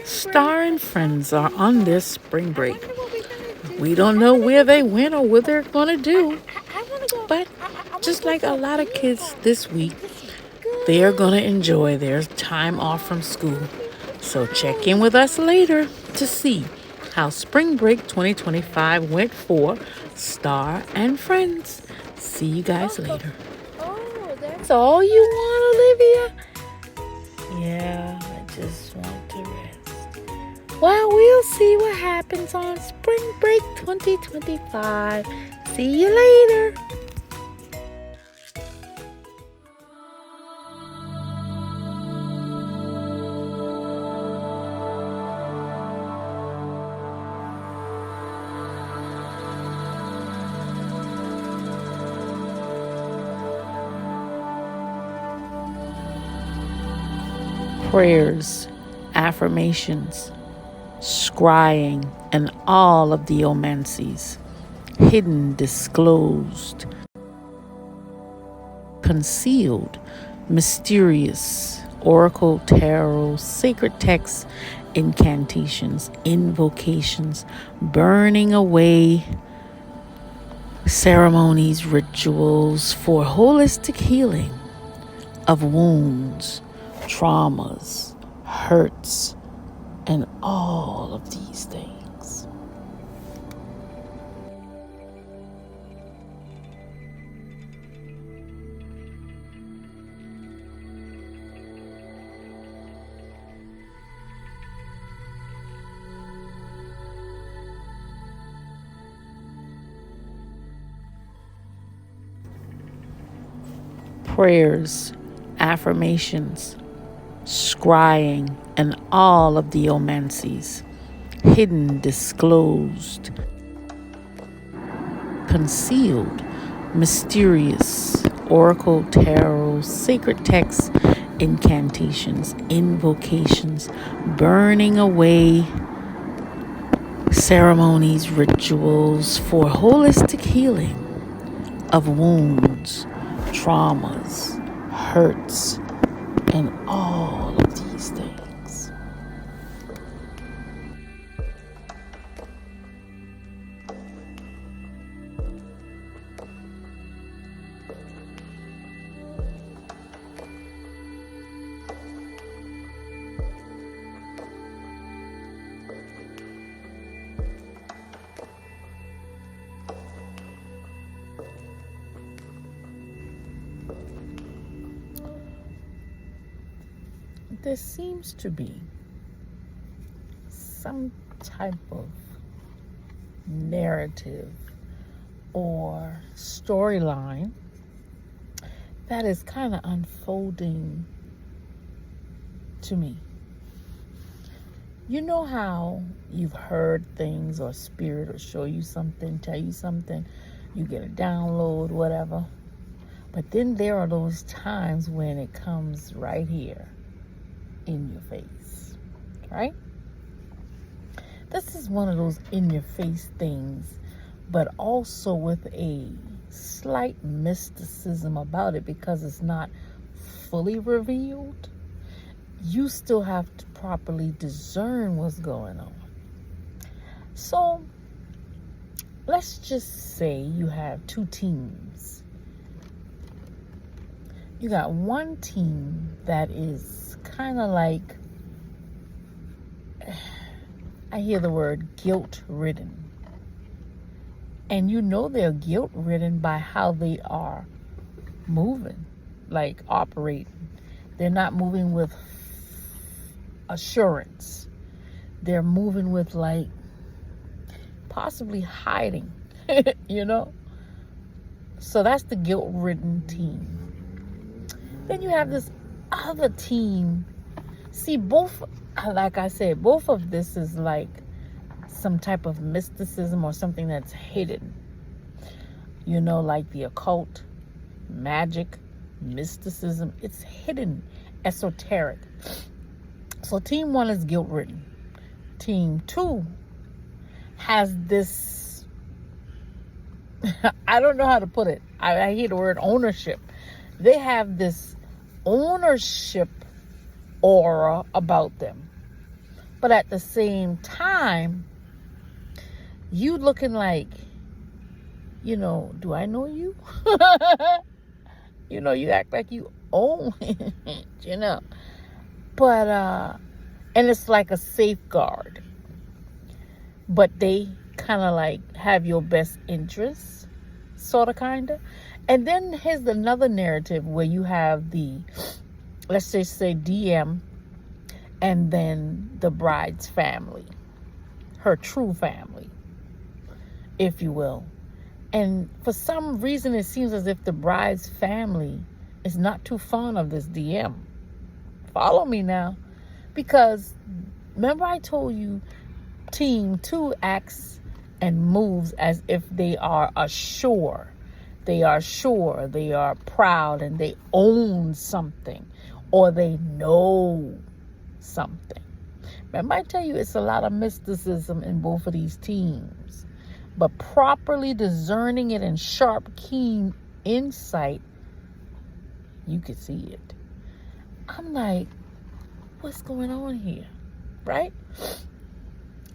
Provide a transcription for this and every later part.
Star and friends are on their spring break. We don't know where they went or what they're going to do. But just like a lot of kids this week, they are going to enjoy their time off from school. So check in with us later to see how Spring Break 2025 went for Star and friends. See you guys later. Oh, that's all you want, Olivia? Yeah, I just want to rest. Well, we'll see what happens on Spring Break 2025. See you later. Prayers, affirmations, scrying, and all of the omancies, hidden, disclosed, concealed, mysterious, oracle, tarot, sacred texts, incantations, invocations, burning away, ceremonies, rituals for holistic healing of wounds, traumas, hurts, and all of these things. Prayers, affirmations, scrying, and all of the omancies, hidden, disclosed, concealed, mysterious, oracle, tarot, sacred texts, incantations, invocations, burning away, ceremonies, rituals for holistic healing of wounds, traumas, hurts, and all of these things. There seems to be some type of narrative or storyline that is kind of unfolding to me. You know how you've heard things or spirit or show you something, tell you something, you get a download, whatever. But then there are those times when it comes right here in your face, right? This is one of those in your face things, but also with a slight mysticism about it because it's not fully revealed. You still have to properly discern what's going on. So let's just say you have two teams. You got one team that is kind of like, I hear the word guilt-ridden. And you know they're guilt-ridden by how they are moving, like operating. They're not moving with assurance. They're moving with like possibly hiding, you know? So that's the guilt-ridden team. Then you have this other team. See, both, like I said, both of this is like some type of mysticism or something that's hidden. You know, like the occult, magic, mysticism. It's hidden, esoteric. So team one is guilt-ridden. Team two has this, I don't know how to put it. I hear the word ownership. They have this ownership aura about them. But at the same time, you looking like, do I know you? You act like you own it, But, and it's like a safeguard. But they kind of like have your best interests, sort of, kind of. And then here's another narrative where you have let's just say DM, and then the bride's family, her true family, if you will. And for some reason, it seems as if the bride's family is not too fond of this DM. Follow me now. Because remember I told you, Team 2 acts and moves as if they are assured. They are sure, they are proud, and they own something, or they know something. Remember I tell you, it's a lot of mysticism in both of these teams. But properly discerning it and sharp, keen insight, you could see it. I'm like, what's going on here? Right?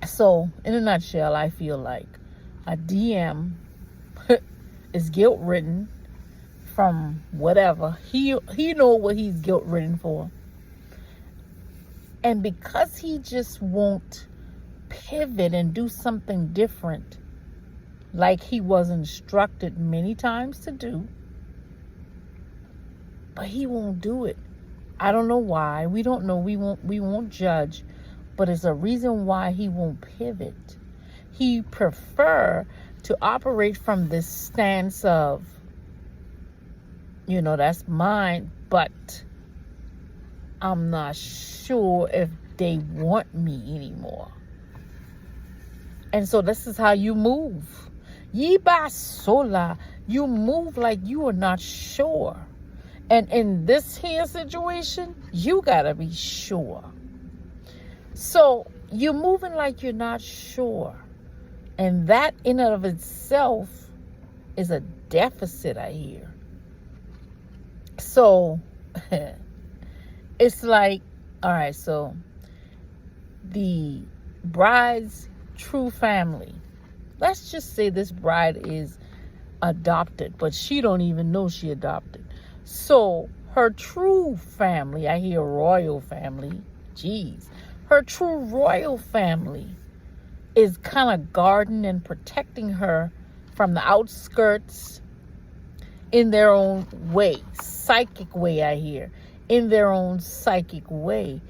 So, in a nutshell, I feel like a DM is guilt-ridden from whatever. He know what he's guilt-ridden for. And because he just won't pivot and do something different, like he was instructed many times to do, but he won't do it. I don't know why. We don't know. We won't judge, but it's a reason why he won't pivot. He prefer to operate from this stance of, that's mine, but I'm not sure if they want me anymore. And so this is how you move. Yiba sola, you move like you are not sure. And in this here situation, you gotta be sure. So you're moving like you're not sure. And that in and of itself is a deficit, I hear. So it's like, all right, so the bride's true family. Let's just say this bride is adopted, but she don't even know she adopted. So her true family, I hear royal family, geez. Her true royal family is kind of guarding and protecting her from the outskirts in their own way, psychic way, I hear, in their own psychic way.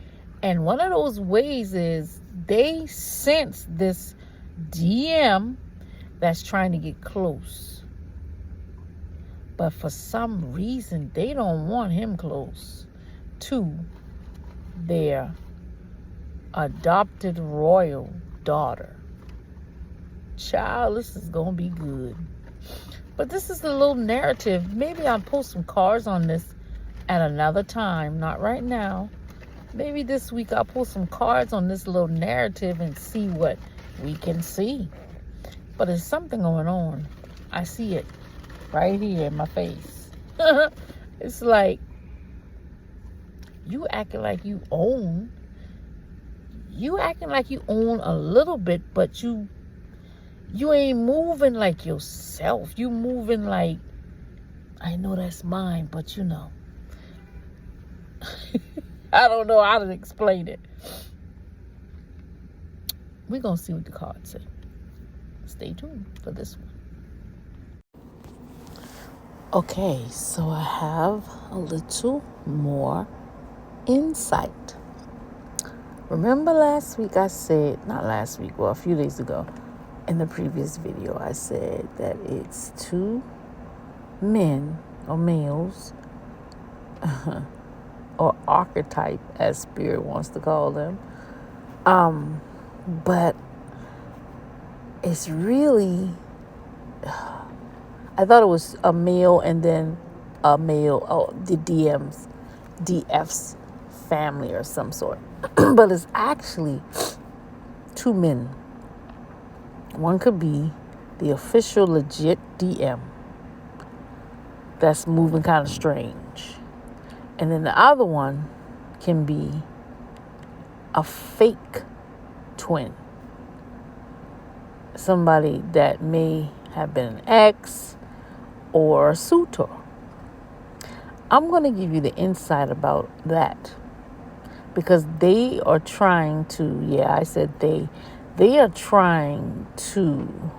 And one of those ways is they sense this DM that's trying to get close. But for some reason, they don't want him close to their adopted royal daughter. Child, this is going to be good. But this is the little narrative. Maybe I'll post some cards on this at another time. Not right now. Maybe this week I'll post some cards on this little narrative and see what we can see. But there's something going on. I see it right here in my face. It's like you acting like you own. You acting like you own a little bit, but you ain't moving like yourself. You moving like, I know that's mine, but I don't know how to explain it. We're going to see what the cards say. Stay tuned for this one. Okay, so I have a little more insight. Remember last week I said, not last week, well, a few days ago, in the previous video, I said that it's two men or males or archetype, as Spirit wants to call them. But it's really, I thought it was a male and then a male, the DF's family or some sort. But it's actually two men. One could be the official legit DM that's moving kind of strange. And then the other one can be a fake twin. Somebody that may have been an ex or a suitor. I'm going to give you the insight about that because they are trying to, I said they are trying to,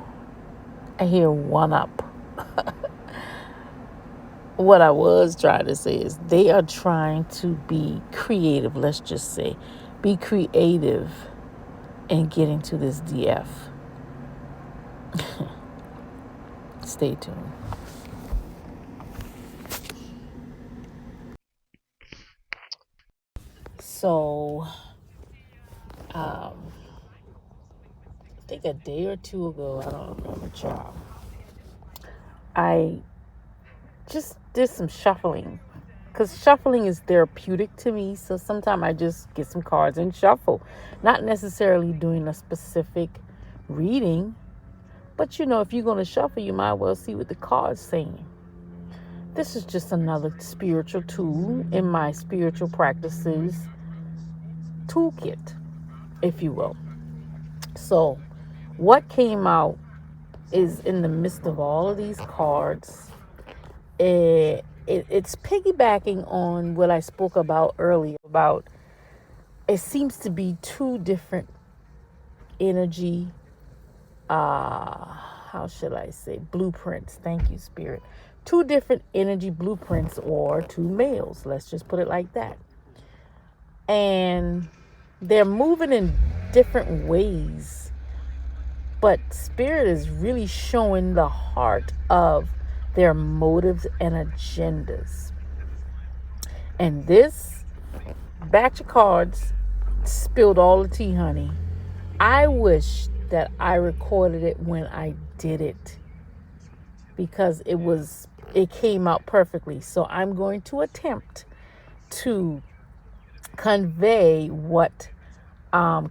I hear one up. What I was trying to say is they are trying to be creative, let's just say. Be creative in getting to this DF. Stay tuned. So, I think a day or two ago, I don't remember, child, I just did some shuffling. Because shuffling is therapeutic to me. So sometimes I just get some cards and shuffle. Not necessarily doing a specific reading. But, if you're going to shuffle, you might well see what the card's saying. This is just another spiritual tool in my spiritual practices toolkit, if you will. So what came out is in the midst of all of these cards, it's piggybacking on what I spoke about earlier about it seems to be two different energy, how should I say, blueprints. Thank you, Spirit. Two different energy blueprints or two males. Let's just put it like that. And they're moving in different ways. But Spirit is really showing the heart of their motives and agendas. And this batch of cards spilled all the tea, honey. I wish that I recorded it when I did it because it came out perfectly. So I'm going to attempt to convey what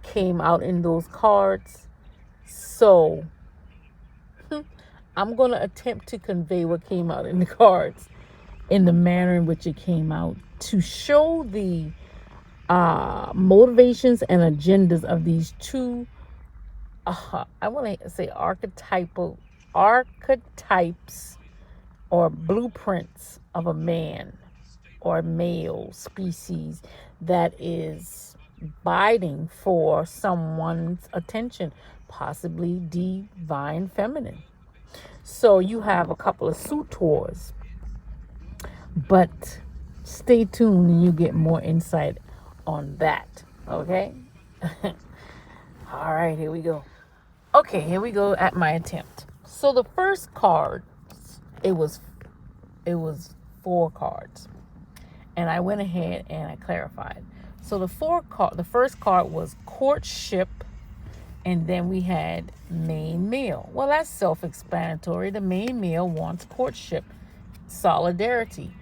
came out in those cards. So I'm going to attempt to convey what came out in the cards in the manner in which it came out to show the motivations and agendas of these two, I want to say archetypes or blueprints of a man or male species that is biting for someone's attention, possibly divine feminine. So you have a couple of suitors, but stay tuned and you get more insight on that. Okay. All right, here we go. Okay, here we go at my attempt. So the first card, it was 4 cards, and I went ahead and I clarified. So the first card was courtship, and then we had main male. Well, that's self-explanatory. The main male wants courtship, solidarity,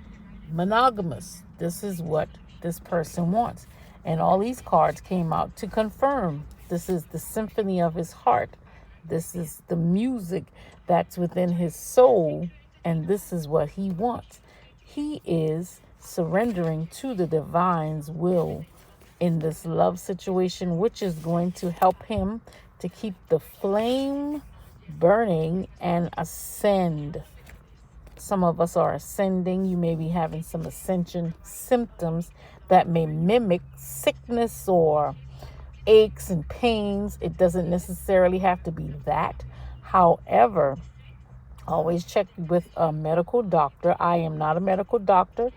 monogamous. This is what this person wants. And all these cards came out to confirm this is the symphony of his heart. This is the music that's within his soul, and this is what he wants. He is surrendering to the divine's will in this love situation, which is going to help him to keep the flame burning and ascend. Some of us are ascending. You may be having some ascension symptoms that may mimic sickness or aches and pains. It doesn't necessarily have to be that. However, always check with a medical doctor. I am not a medical doctor.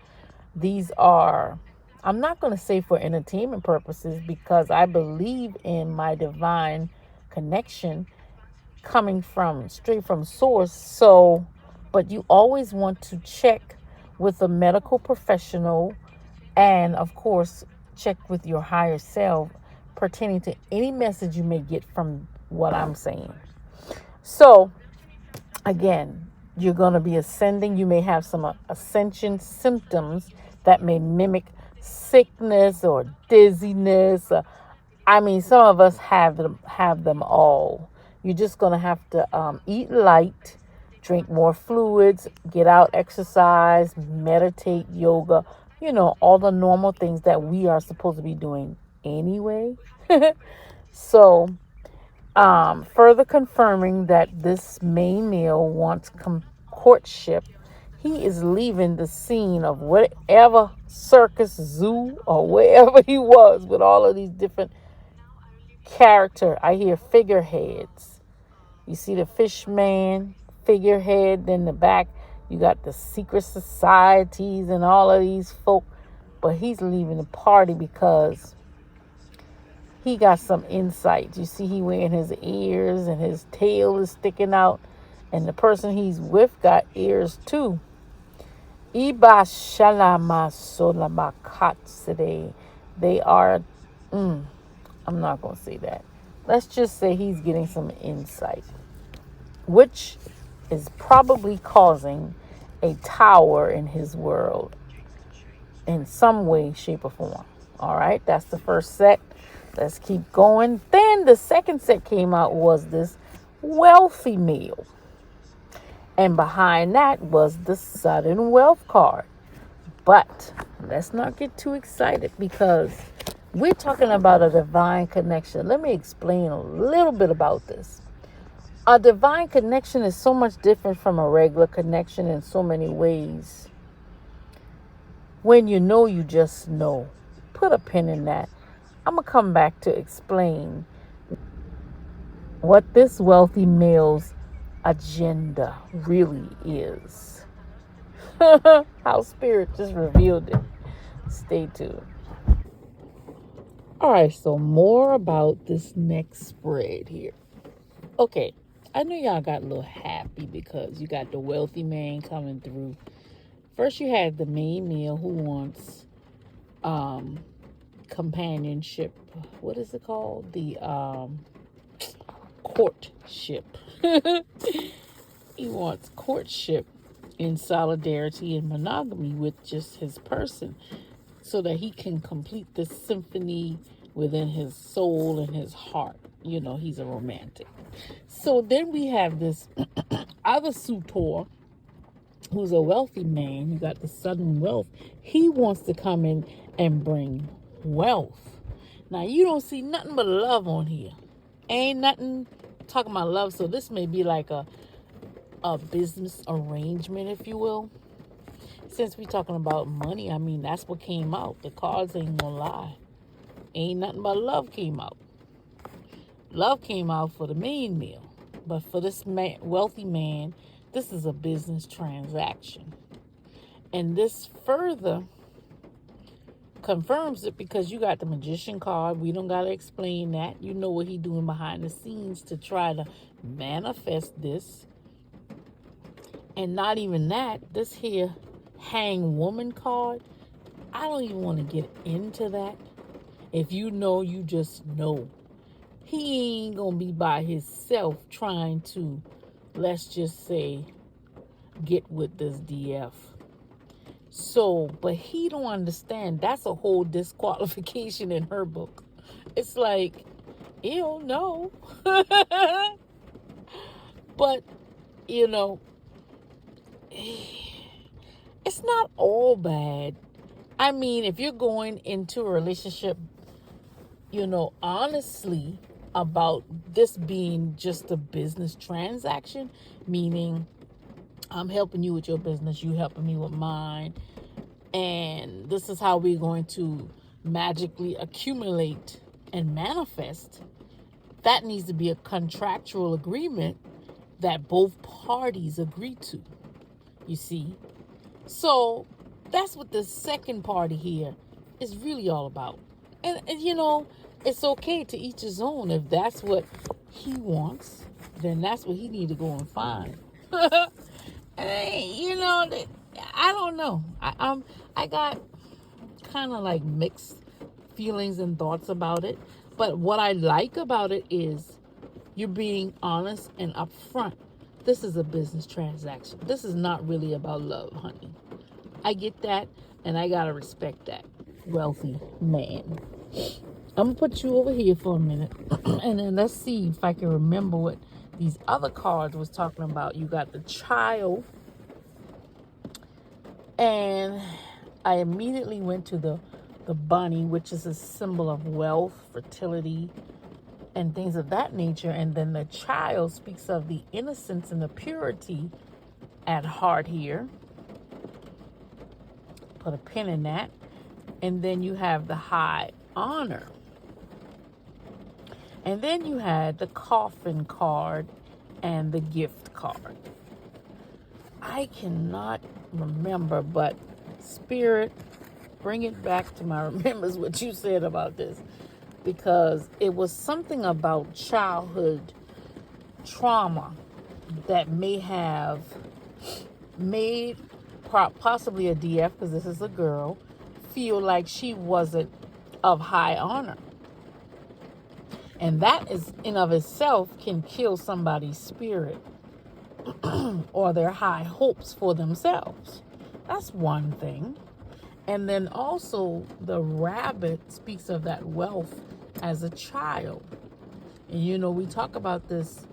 These are, I'm not going to say for entertainment purposes, because I believe in my divine connection coming from straight from source. So, but you always want to check with a medical professional, and of course, check with your higher self pertaining to any message you may get from what I'm saying. So, again, you're going to be ascending. You may have some ascension symptoms that may mimic sickness or dizziness. Some of us have them all. You're just going to have to eat light, drink more fluids, get out, exercise, meditate, yoga, all the normal things that we are supposed to be doing anyway. So, further confirming that this main male wants courtship, he is leaving the scene of whatever circus, zoo, or wherever he was with all of these different character. I hear figureheads. You see the fish man figurehead, then the back you got the secret societies and all of these folk. But he's leaving the party because he got some insight. You see, he wearing his ears and his tail is sticking out, and the person he's with got ears too. Iba shalama solamakat. They are. I'm not gonna say that. Let's just say he's getting some insight, which is probably causing a tower in his world in some way, shape, or form. All right, that's the first set. Let's keep going. Then the second set came out was this wealthy male. And behind that was the sudden wealth card. But let's not get too excited because we're talking about a divine connection. Let me explain a little bit about this. A divine connection is so much different from a regular connection in so many ways. When you know, you just know. Put a pin in that. I'm going to come back to explain what this wealthy male's agenda really is. How Spirit just revealed it. Stay tuned. All right, so more about this next spread here. Okay, I know y'all got a little happy because you got the wealthy man coming through. First, you had the main male who wants companionship. What is it called? The courtship. He wants courtship in solidarity and monogamy with just his person so that he can complete this symphony within his soul and his heart. You know, he's a romantic. So then we have this other suitor who's a wealthy man. You got the sudden wealth. He wants to come in and bring wealth. Now, you don't see nothing but love on here. Ain't nothing talking about love. So this may be like a business arrangement, if you will. Since we're talking about money, I mean, that's what came out. The cards ain't gonna lie. Ain't nothing but love came out. Love came out for the main meal. But for this wealthy man, this is a business transaction. And this further confirms it because you got the magician card. We don't got to explain that. You know what he doing behind the scenes to try to manifest this. And not even that, this here hang woman card, I don't even want to get into that. If you know, you just know. He ain't going to be by himself trying to, let's just say, get with this DF. So, but he don't understand. That's a whole disqualification in her book. It's like, ew, no. But, you know, it's not all bad. I mean, if you're going into a relationship, you know, honestly, about this being just a business transaction, meaning I'm helping you with your business, you helping me with mine, and this is how we're going to magically accumulate and manifest. That needs to be a contractual agreement that both parties agree to, you see. So that's what the second party here is really all about. And you know, it's okay to each his own. If that's what he wants, then that's what he need to go and find. And, you know, I don't know. I got kind of like mixed feelings and thoughts about it. But what I like about it is you're being honest and upfront. This is a business transaction. This is not really about love, honey. I get that, and I gotta respect that. Wealthy man. I'm gonna put you over here for a minute, and then let's see if I can remember what these other cards was talking about. You got the child, and I immediately went to the bunny, which is a symbol of wealth, fertility, and things of that nature. And then the child speaks of the innocence and the purity at heart here. Put a pin in that. And then you have the high honor. And then you had the coffin card and the gift card. I cannot remember, but Spirit, bring it back to my remembrance what you said about this, because it was something about childhood trauma that may have made possibly a DF, because this is a girl, feel like she wasn't of high honor. And that is in of itself can kill somebody's spirit or their high hopes for themselves. That's one thing. And then also the rabbit speaks of that wealth as a child. And you know, we talk about this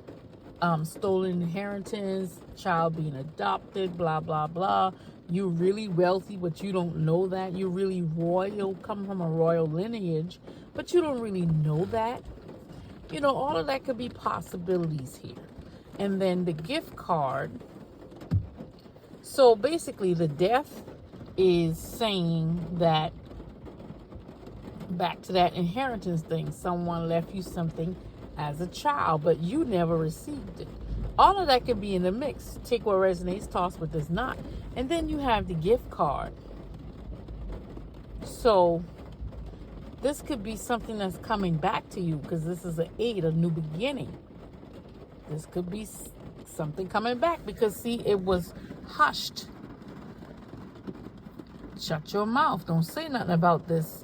stolen inheritance, child being adopted, blah, blah, blah. You're really wealthy, but you don't know that. You're really royal, come from a royal lineage, but you don't really know that. You know, all of that could be possibilities here. And then the gift card. So basically the death is saying that, back to that inheritance thing, someone left you something as a child, but you never received it. All of that could be in the mix. Take what resonates, toss what does not. And then you have the gift card. So this could be something that's coming back to you, because this is an 8, a new beginning. This could be something coming back, because see, it was hushed. Shut your mouth. Don't say nothing about this,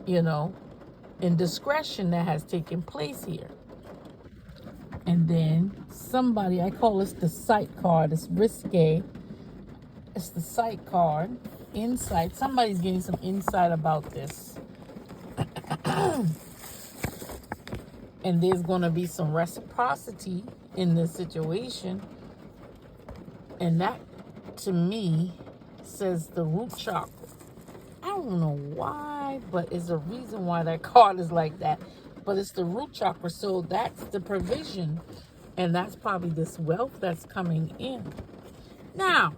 you know, indiscretion that has taken place here. And then somebody, I call this the sight card. It's risque. It's the sight card. Insight. Somebody's getting some insight about this. And there's going to be some reciprocity in this situation. And that, to me, says the root chakra. I don't know why, but it's a reason why that card is like that. But it's the root chakra, so that's the provision. And that's probably this wealth that's coming in. Now,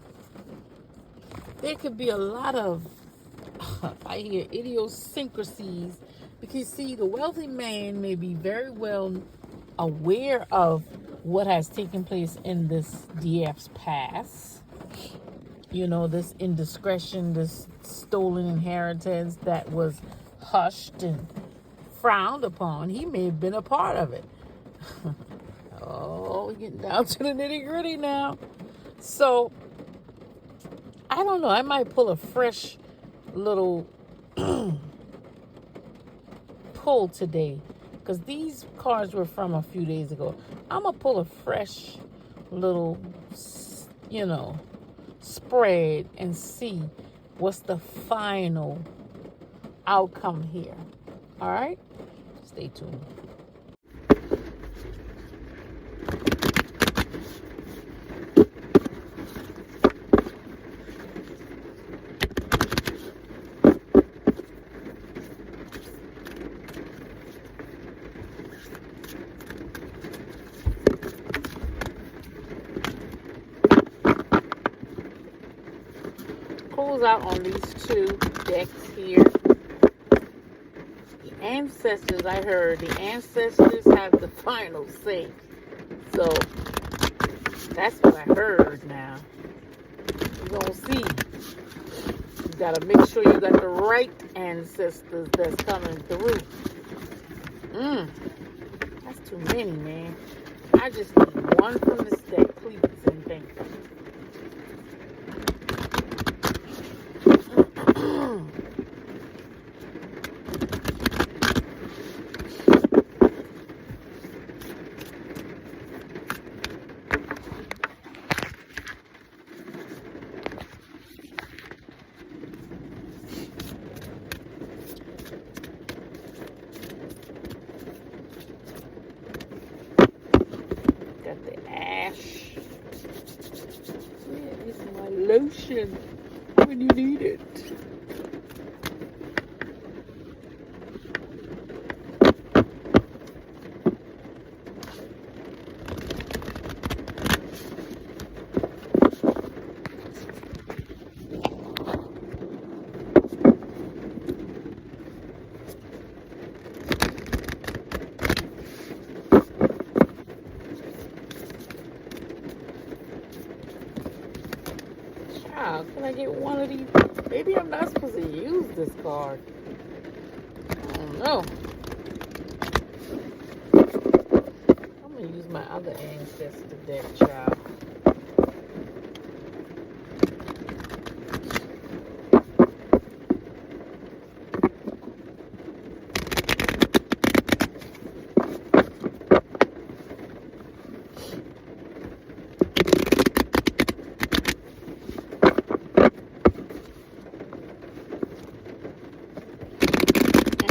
there could be a lot of, I hear, idiosyncrasies. Because, see, the wealthy man may be very well aware of what has taken place in this DF's past. You know, this indiscretion, this stolen inheritance that was hushed and frowned upon. He may have been a part of it. Oh, we're getting down to the nitty-gritty now. So, I don't know. I might pull a fresh little pull today, because these cards were from a few days ago. I'm going to pull a fresh little, you know, spread and see what's the final outcome here. All right? Stay tuned. Close out on these two decks here. The ancestors, I heard, the ancestors have the final say. So, that's what I heard now. We're going to see. You got to make sure you got the right ancestors that's coming through. That's too many, man. I just need one from this deck, please, and thank you. Got the ash. Where is my lotion when you need it? child. Can I get one of these? Maybe I'm not supposed to use this card. I don't know. I'm going to use my other ancestor deck, child.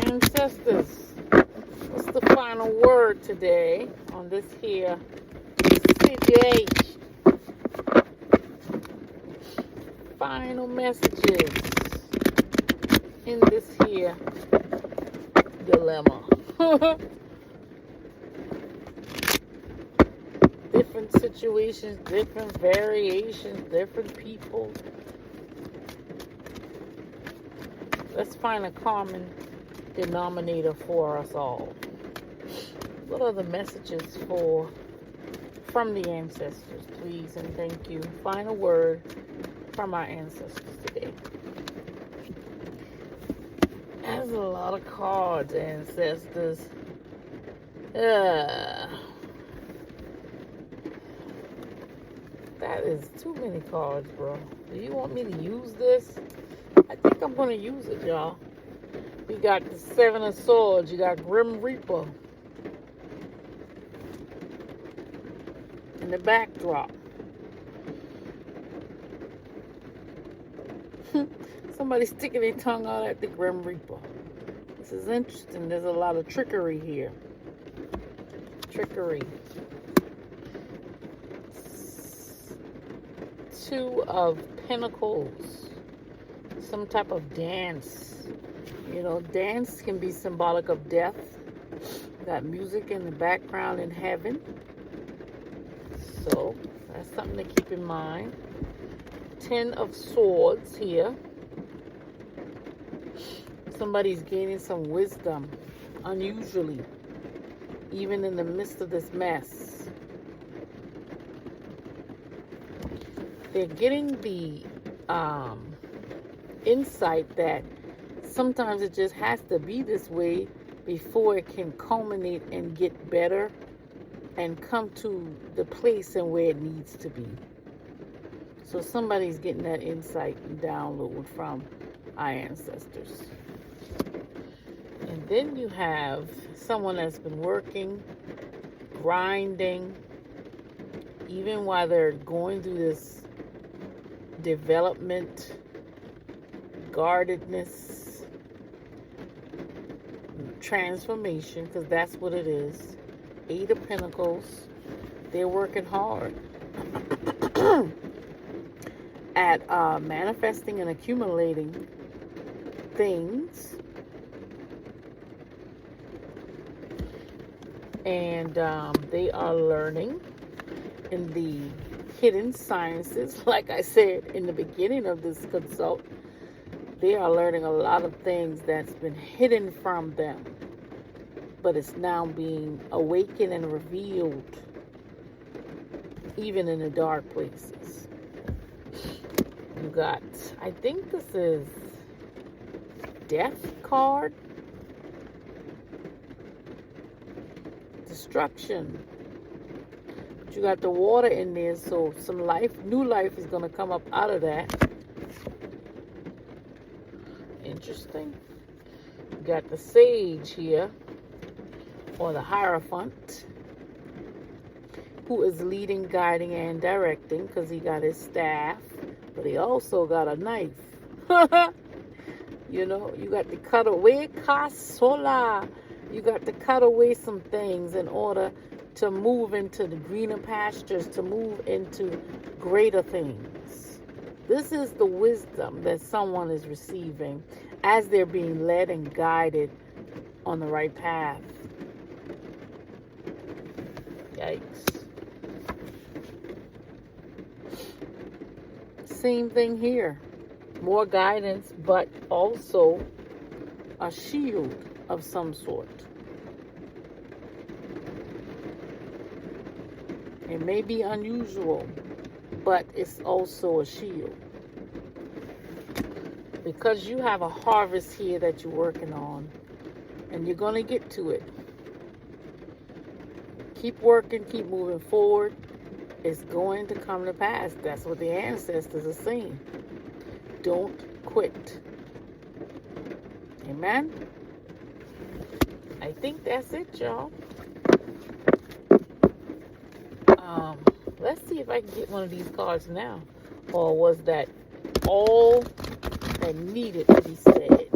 Ancestors, what's the final word today on this here situation? Final messages in this here dilemma. Different situations, different variations, different people. Let's find a common denominator for us all. What are the messages from the ancestors, please and thank you? Final word from our ancestors today. That's a lot of cards, ancestors. That is too many cards, bro. Do you want me to use this? I think I'm going to use it, y'all. We got the Seven of Swords. You got Grim Reaper in the backdrop. Somebody sticking their tongue out at the Grim Reaper. This is interesting. There's a lot of trickery here. Trickery. Two of Pentacles. Some type of dance. You know, dance can be symbolic of death. Got music in the background in heaven. So, that's something to keep in mind. Ten of Swords here. Somebody's gaining some wisdom, unusually, even in the midst of this mess. They're getting the insight that sometimes it just has to be this way before it can culminate and get better and come to the place and where it needs to be. So somebody's getting that insight and download from our ancestors. And then you have someone that's been working, grinding, even while they're going through this development, guardedness, transformation, because that's what it is. Eight of Pentacles. They're working hard at manifesting and accumulating things. And they are learning in the hidden sciences. Like I said in the beginning of this consult, they are learning a lot of things that's been hidden from them, but it's now being awakened and revealed, even in the dark places. You got, I think this is Death card. Destruction. But you got the water in there, so some life, new life is going to come up out of that. Interesting. You got the Sage here, or the Hierophant, who is leading, guiding, and directing, because he got his staff, but he also got a knife. You know, you got to cut away casola. You got to cut away some things in order to move into the greener pastures, to move into greater things. This is the wisdom that someone is receiving as they're being led and guided on the right path. Yikes. Same thing here. More guidance, but also a shield of some sort. It may be unusual, but it's also a shield. because you have a harvest here that you're working on, and you're going to get to it. Keep working, keep moving forward. It's going to come to pass. That's what the ancestors are saying. Don't quit. Amen? I think that's it, y'all. Let's see if I can get one of these cards now. Or was that all that needed to be said?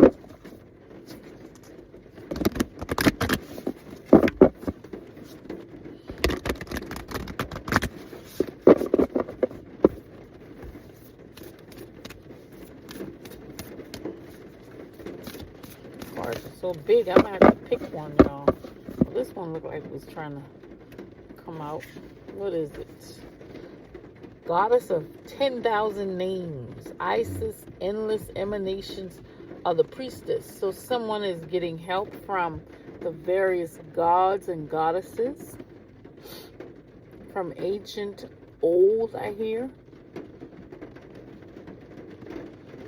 Cards are so big, I might have to pick one, y'all. Well, this one looked like it was trying to come out. What is it? Goddess of 10,000 names. Isis, endless emanations of the priestess. So someone is getting help from the various gods and goddesses. From ancient old, I hear.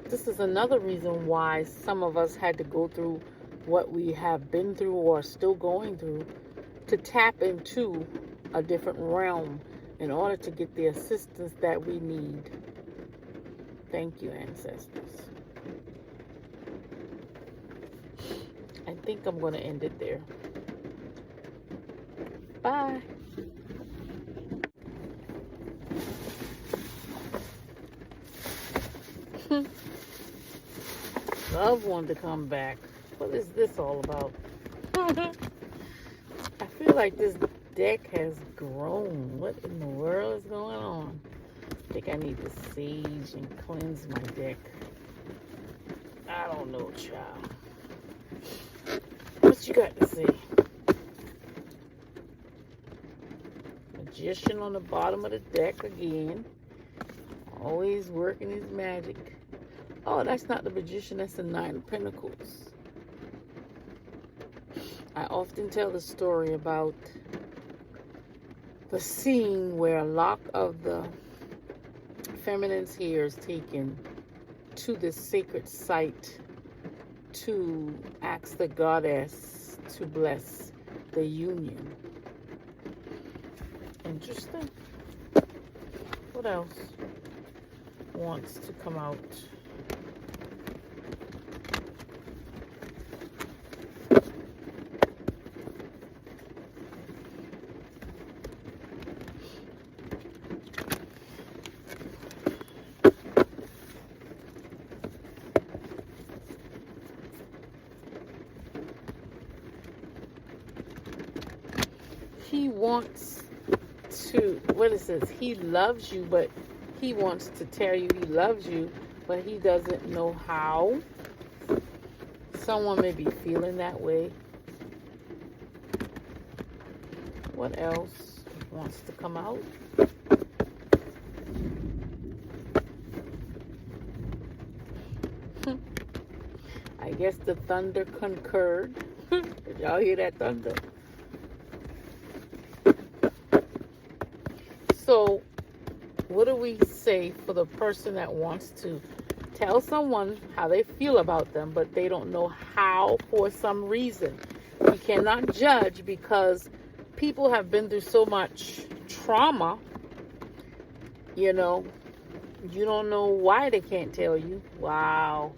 This is another reason why some of us had to go through what we have been through or are still going through, to tap into a different realm in order to get the assistance that we need. Thank you, ancestors. I think I'm going to end it there. Bye. Love wanted to come back. What is this all about? I feel like this deck has grown. What in the world is going on? I think I need to sage and cleanse my deck. I don't know, child. What you got to say? Magician on the bottom of the deck again. Always working his magic. Oh, that's not the Magician. That's the Nine of Pentacles. I often tell the story about the scene where a lock of the feminine's hair is taken to this sacred site to ask the goddess to bless the union. Interesting. What else wants to come out? He wants to, what it says, he loves you, but he wants to tell you he loves you, but he doesn't know how. Someone may be feeling that way. What else wants to come out? I guess the thunder concurred. Did y'all hear that thunder? So, what do we say for the person that wants to tell someone how they feel about them, but they don't know how for some reason? We cannot judge because people have been through so much trauma. You know, you don't know why they can't tell you. Wow.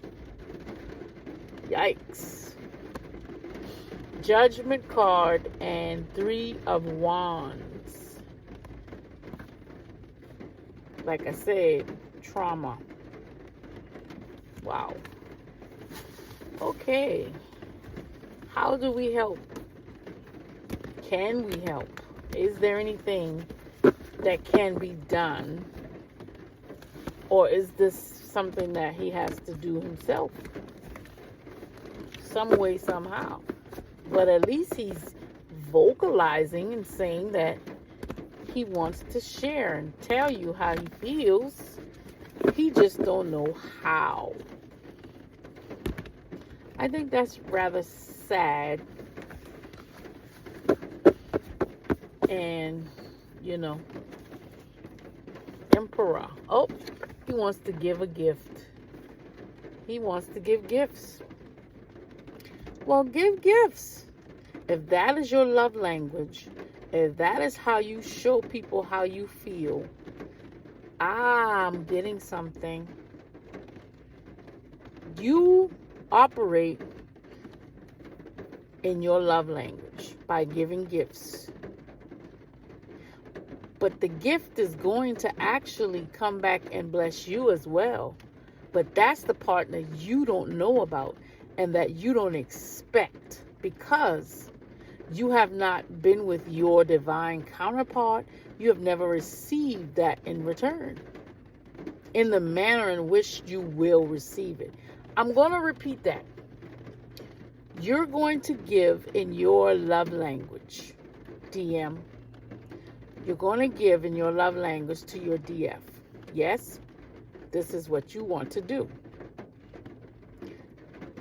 Yikes. Judgment card and 3 of Wands. Like I said, trauma. Wow. Okay. How do we help? Can we help? Is there anything that can be done? Or is this something that he has to do himself? Some way, somehow. But at least he's vocalizing and saying that he wants to share and tell you how he feels. He just don't know how. I think that's rather sad. And, you know, Emperor. Oh, he wants to give a gift. He wants to give gifts. Well, give gifts. If that is your love language, if that is how you show people how you feel, I'm getting something. You operate in your love language by giving gifts. But the gift is going to actually come back and bless you as well. But that's the part that you don't know about and that you don't expect, because you have not been with your divine counterpart. You have never received that in return in the manner in which you will receive it. I'm going to repeat that. You're going to give in your love language, DM. You're going to give in your love language to your DF. Yes, this is what you want to do.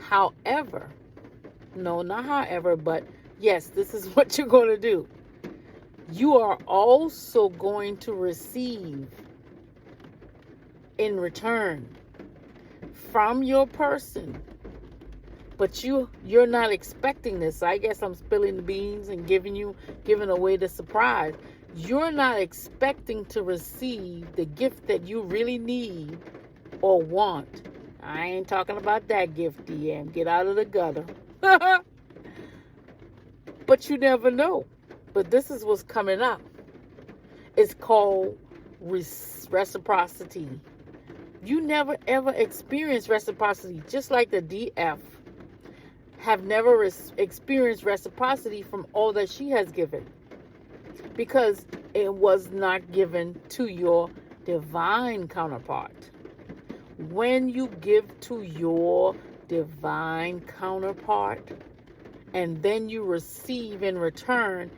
However, no, not however, but yes, this is what you're going to do. You are also going to receive in return from your person. But you're not expecting this. I guess I'm spilling the beans and giving away the surprise. You're not expecting to receive the gift that you really need or want. I ain't talking about that gift, DM. Get out of the gutter. But you never know. But this is what's coming up. It's called reciprocity. You never ever experience reciprocity, just like the DF have never experienced reciprocity from all that she has given, because it was not given to your divine counterpart. When you give to your divine counterpart and then you receive in return,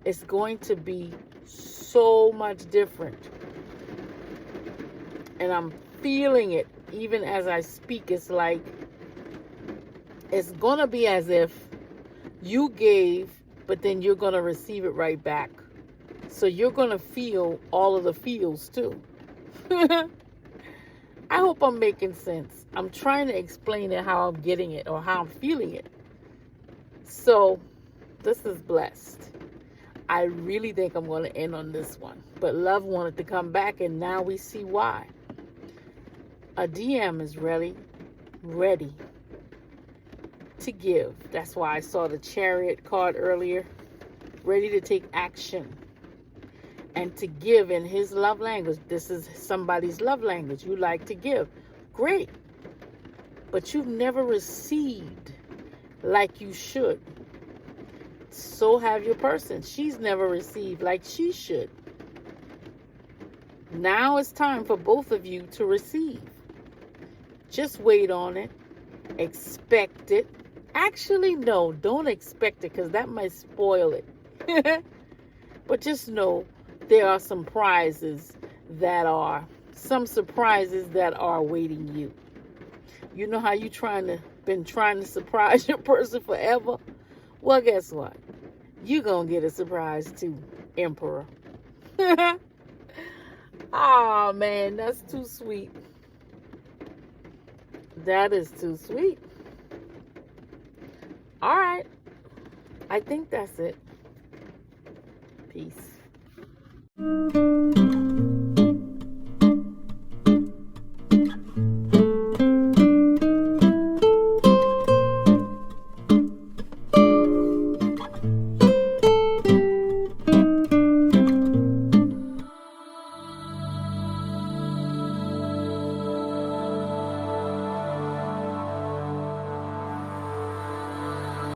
it's going to be so much different. And I'm feeling it even as I speak. It's like, it's going to be as if you gave, but then you're going to receive it right back. So you're going to feel all of the feels too. I hope I'm making sense. I'm trying to explain it, how I'm getting it or how I'm feeling it. So this is blessed. I really think I'm going to end on this one. But love wanted to come back, and now we see why. A DM is ready to give. That's why I saw the Chariot card earlier. Ready to take action and to give in his love language. This is somebody's love language. You like to give. Great. But you've never received like you should. So have your person. She's never received like she should. Now it's time for both of you to receive. Just wait on it. Expect it. Actually, no, don't expect it, because that might spoil it. But just know there are some surprises that are awaiting you. You know how you been trying to surprise your person forever? Well, guess what? You're going to get a surprise too, Emperor. Oh, man, that's too sweet. That is too sweet. All right. I think that's it. Peace.